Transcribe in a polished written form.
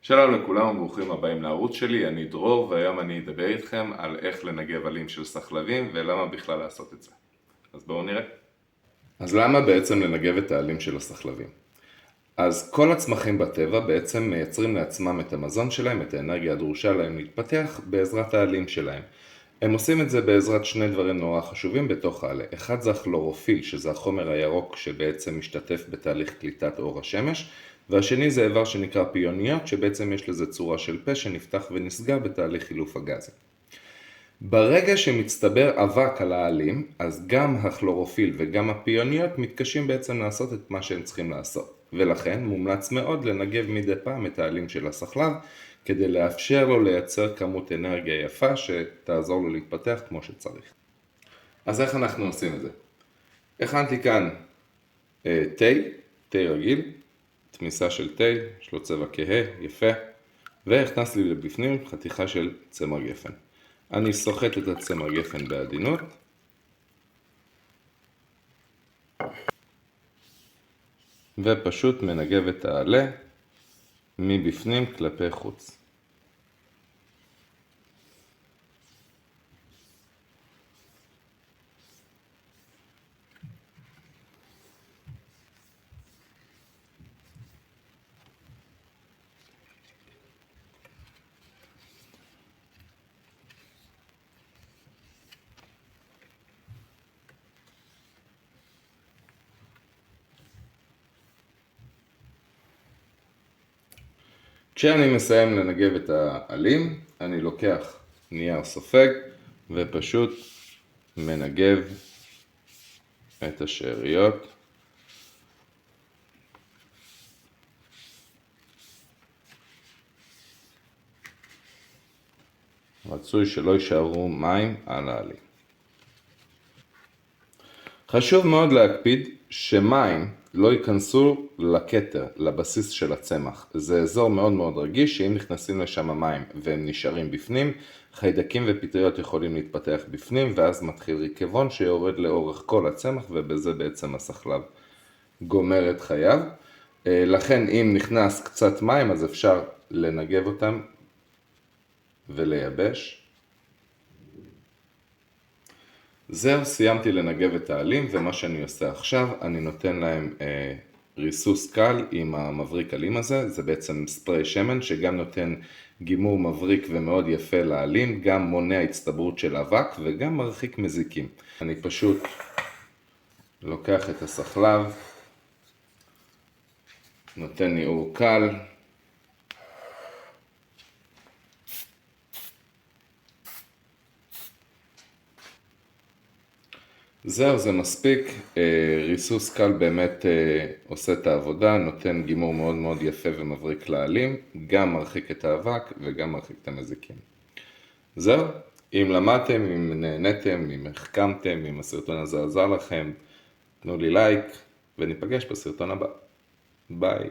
שלום לכולם וברוכים הבאים לערוץ שלי, אני דרור והיום אני אדבר איתכם על איך לנגב עלים של סחלבים ולמה בכלל לעשות את זה. אז בואו נראה. אז למה בעצם לנגב את העלים של הסחלבים? אז כל הצמחים בטבע בעצם מייצרים לעצמם את המזון שלהם, את האנרגיה הדרושה להם להתפתח בעזרת העלים שלהם. הם עושים את זה בעזרת שני דברים נורא חשובים בתוך העלה. אחד זה הכלורופיל, שזה החומר הירוק שבעצם משתתף בתהליך קליטת אור השמש, והשני זה איבר שנקרא פיוניות, שבעצם יש לזה צורה של פה שנפתח ונסגר בתהליך חילוף הגזים. ברגע שמצטבר אבק על העלים, אז גם הכלורופיל וגם הפיוניות מתקשים בעצם לעשות את מה שהם צריכים לעשות. ולכן מומלץ מאוד לנגב מדי פעם את העלים של הסחלב, כדי לאפשר לו לייצר כמות אנרגיה יפה שתעזור לו להתפתח כמו שצריך. אז איך אנחנו עושים את זה? הכנתי כאן תה רגיל, תמיסה של תה, יש לו צבע כהה, יפה, והכנס לי לבפנים חתיכה של צמר גפן. אני סוחט את הצמר גפן בעדינות, ופשוט מנגב את העלה מבפנים כלפי חוץ. כשאני מסיים לנגב את העלים, אני לוקח נייר סופג ופשוט מנגב את השאריות. רצוי שלא יישארו מים על העלים. חשוב מאוד להקפיד שמים לא ייכנסו לכתר, לבסיס של הצמח. זה אזור מאוד מאוד רגיש, שאם נכנסים לשם מים והם נשארים בפנים, חיידקים ופטריות יכולים להתפתח בפנים, ואז מתחיל ריקבון שיורד לאורך כל הצמח, ובזה בעצם הסחלב גומר את חייו. לכן אם נכנס קצת מים, אז אפשר לנגב אותם ולייבש. זהו, סיימתי לנגב את העלים, ומה שאני עושה עכשיו, אני נותן להם ריסוס קל עם המבריק עלים הזה. זה בעצם ספרי שמן שגם נותן גימור מבריק ומאוד יפה לעלים, גם מונע הצטברות של אבק וגם מרחיק מזיקים. אני פשוט לוקח את הסחלב, נותן ניעור קל, זהו, זה מספיק. ריסוס קל באמת עושה את העבודה, נותן גימור מאוד מאוד יפה ומבריק לעלים, גם מרחיק את האבק וגם מרחיק את המזיקים. זהו, אם למדתם, אם נהניתם, אם החכמתם, אם הסרטון הזה עזר לכם, תנו לי לייק וניפגש בסרטון הבא. ביי.